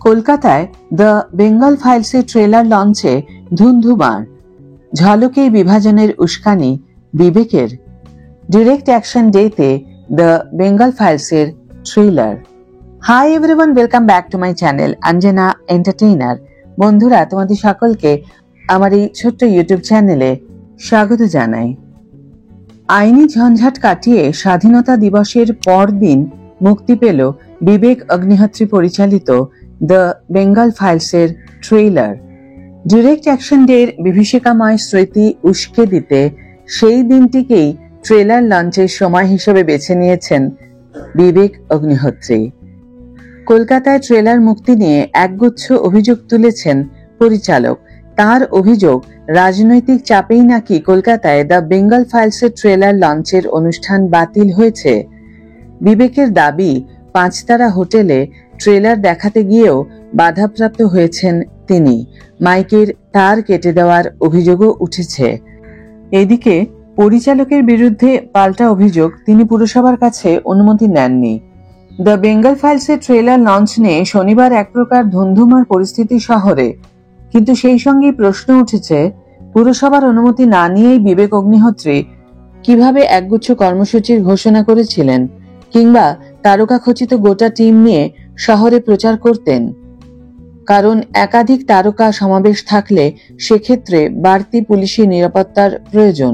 কলকাতায় দ্য বেঙ্গল ফাইলসের ট্রেলার লঞ্চে ধুন্ধুমার। ঝলকেই বিভাজনের উস্কানি বিবেকের। ডিরেক্ট অ্যাকশন ডেতে দ্য বেঙ্গল ফাইলসের trailer. Hi everyone, welcome back to my channel Anjana entertainer. বন্ধুরা, তোমাদের সকলকে আমার এই ছোট্ট ইউটিউব চ্যানেলে স্বাগত জানাই। আইনি ঝঞ্ঝাট কাটিয়ে স্বাধীনতা দিবসের পরদিন মুক্তি পেল বিবেক অগ্নিহোত্রী পরিচালিত দ্য বেঙ্গল ফাইলসের ট্রেলার। ডিরেক্ট অ্যাকশন ডের বিভীষিকাময় স্মৃতি উস্কে দিতে সেই দিনটিকেই ট্রেলার লঞ্চের সময় হিসেবে বেছে নিয়েছেন বিবেক অগ্নিহোত্রী। কলকাতায় ট্রেলার মুক্তি নিয়ে একগুচ্ছ অভিযোগ তুলেছেন পরিচালক। তার অভিযোগ, রাজনৈতিক চাপেই নাকি কলকাতায় দ্য বেঙ্গল ফাইলসের ট্রেলার লঞ্চের অনুষ্ঠান বাতিল হয়েছে। বিবেকের দাবি, 5 তারা হোটেলে ট্রেলার দেখাতে গিয়েও বাধাপ্রাপ্ত হয়েছেন তিনি। মাইকের তার কেটে দেওয়ার অভিযোগও উঠেছে। এদিকে পরিচালকের বিরুদ্ধে পাল্টা অভিযোগ, তিনি পুরসভার কাছে অনুমতি নেননি। দ্য বেঙ্গল ফাইলসের ট্রেলার লঞ্চ নিয়ে শনিবার এক প্রকার ধুন্ধুমার পরিস্থিতি শহরে, কিন্তু সেই সঙ্গেই প্রশ্ন উঠেছে, পুরসভার অনুমতি না নিয়েই বিবেক অগ্নিহোত্রী কিভাবে একগুচ্ছ কর্মসূচির ঘোষণা করেছিলেন, কিংবা তারকাখচিত গোটা টিম নিয়ে শহরে প্রচার করতেন। কারণ একাধিক তারকা সমাবেশ থাকলে সেক্ষেত্রে বাড়তি পুলিশি নিরাপত্তার প্রয়োজন।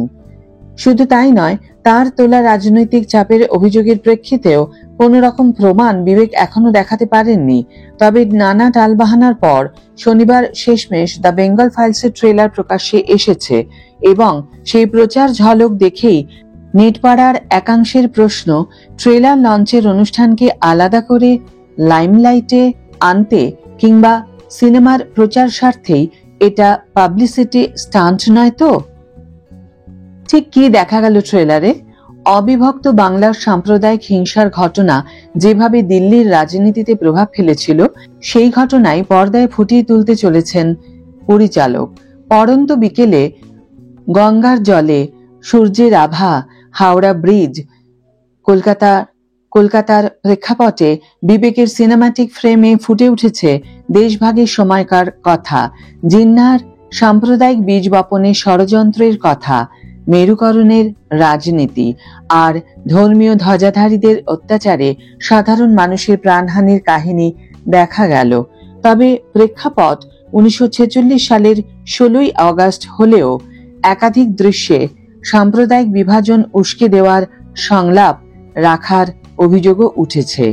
শুধু তাই নয়, তার তোলা রাজনৈতিক চাপের অভিযোগের প্রেক্ষিতেও কোন রকম প্রমাণ বিবেক এখনো দেখাতে পারেননি। তবে নানা টালবাহানার পর শনিবার শেষমেশ দ্য বেঙ্গল ফাইলসের ট্রেলার প্রকাশ্যে এসেছে এবং সেই প্রচার ঝলক দেখেই নেটপাড়ার একাংশের প্রশ্ন, ট্রেলার লঞ্চের অনুষ্ঠানকে আলাদা করে লাইমলাইটে আনতে কিংবা সিনেমার প্রচার স্বার্থেই এটা পাবলিসিটি স্টান্ট নয় তো? ঠিক কি দেখা গেল ট্রেলারে? অবিভক্ত বাংলার সাম্প্রদায়িক হিংসার ঘটনা যেভাবে দিল্লির রাজনীতিতে প্রভাব ফেলেছিল, সেই ঘটনাই পর্দায় ফুটিয়ে তুলতে চলেছেন পরিচালক। পড়ন্ত বিকেলে গঙ্গার জলে সূর্যের আভা, হাওড়া ব্রিজ, কলকাতার প্রেক্ষাপটে বিবেকের সিনেম্যাটিক ফ্রেমে ফুটে উঠেছে দেশভাগের সময়কার কথা, জিন্নার সাম্প্রদায়িক বীজ বপনের ষড়যন্ত্রের কথা, মেরুকরণের রাজনীতি আর ধর্মীয় ধ্বজাধারীদের অত্যাচারে সাধারণ মানুষের প্রাণহানির কাহিনী দেখা গেল। তবে প্রেক্ষাপট 1946 সালের 16ই আগস্ট হলেও একাধিক দৃশ্যে সাম্প্রদায়িক বিভাজন উস্কে দেওয়ার সংলাপ রাখার অভিযোগও উঠেছে।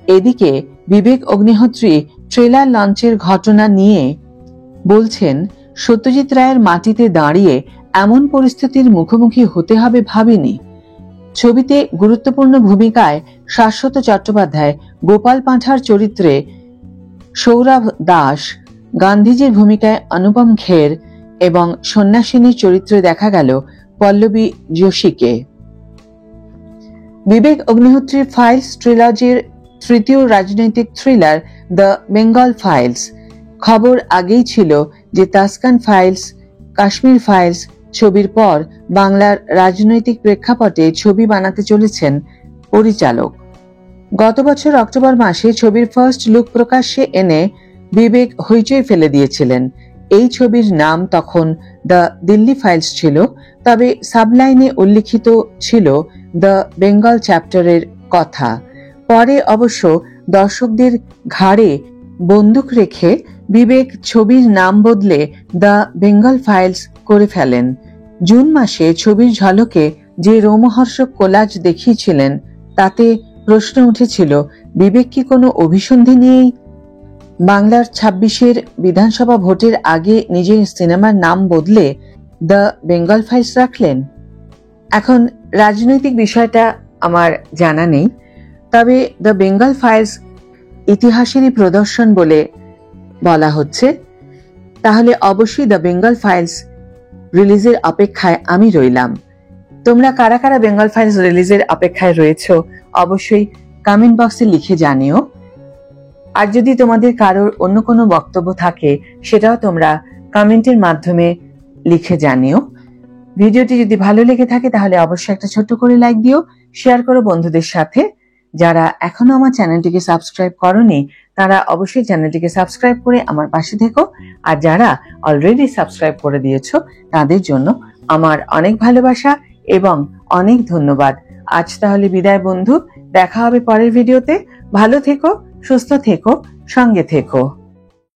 এদিকে বিবেক অগ্নিহোত্রী ট্রেলার লঞ্চের ঘটনা নিয়ে বলছেন, সত্যজিৎ রায়ের মাটিতে দাঁড়িয়ে এমন পরিস্থিতির মুখোমুখি হতে হবে ভাবিনি। ছবিতে গুরুত্বপূর্ণ ভূমিকায় শাশ্বত চট্টোপাধ্যায়, গোপাল পাঁঠার চরিত্রে সৌরভ দাস, গান্ধীজির ভূমিকায় অনুপম খের এবং সন্ন্যাসিনীর চরিত্রে দেখা গেল পল্লবী যোশীকে। বিবেক অগ্নিহোত্রীর ফাইলস ট্রিলজির তৃতীয় রাজনৈতিক থ্রিলার দ্য বেঙ্গল ফাইলস। খবর আগেই ছিল যে তাসকান ফাইলস, কাশ্মীর ফাইলস ছবির পর বাংলার রাজনৈতিক প্রেক্ষাপটে ছবি বানাতে চলেছেন পরিচালক। গত বছর অক্টোবর মাসে ছবির ফার্স্ট লুক প্রকাশ্যে এনে বিবেক হইচই ফেলে দিয়েছিলেন। এই ছবির নাম তখন দ্য দিল্লি ফাইলস ছিল, তবে সাবলাইনে উল্লিখিত ছিল দ্য বেঙ্গল চ্যাপ্টারের কথা। পরে অবশ্য দর্শকদের ঘাড়ে বন্দুক রেখে বিবেক ছবির নাম বদলে দ্য বেঙ্গল ফাইলস করে ফেলেন। জুন মাসে ছবির ঝলকে যে রোমহর্ষক কোলাজ দেখিয়েছিলেন, তাতে প্রশ্ন উঠেছিল, বিবেক কি কোনো অভিসন্ধি নিয়েই বাংলার 26 বিধানসভা ভোটের আগে নিজের সিনেমার নাম বদলে দ্য বেঙ্গল ফাইলস রাখলেন? এখন রাজনৈতিক বিষয়টা আমার জানা নেই, তবে দ্য বেঙ্গল ফাইলস ইতিহাসেরই প্রদর্শন বলে বলা হচ্ছে। তাহলে অবশ্যই দ্য বেঙ্গল ফাইলস রিলিজের অপেক্ষায় আমি রইলাম। তোমরা কারা কারা বেঙ্গল ফাইলস রিলিজের অপেক্ষায় রয়েছো অবশ্যই কমেন্ট বক্সে লিখে জানিও। আর যদি তোমাদের কারোর অন্য কোনো বক্তব্য থাকে সেটাও তোমরা কমেন্টের মাধ্যমে লিখে জানিও। ভিডিওটি যদি ভালো লেগে থাকে তাহলে অবশ্যই একটা ছোট্ট করে লাইক দিও, শেয়ার করো বন্ধুদের সাথে। যারা এখনো আমার চ্যানেলটিকে সাবস্ক্রাইব করোনি তারা অবশ্যই চ্যানেলটিকে সাবস্ক্রাইব করে আমার পাশে থেকো। আর যারা অলরেডি সাবস্ক্রাইব করে দিয়েছো তাদের জন্য আমার অনেক ভালোবাসা এবং অনেক ধন্যবাদ। আজ তাহলে বিদায় বন্ধু, দেখা হবে পরের ভিডিওতে। ভালো থেকো, সুস্থ থেকো, সঙ্গে থেকো।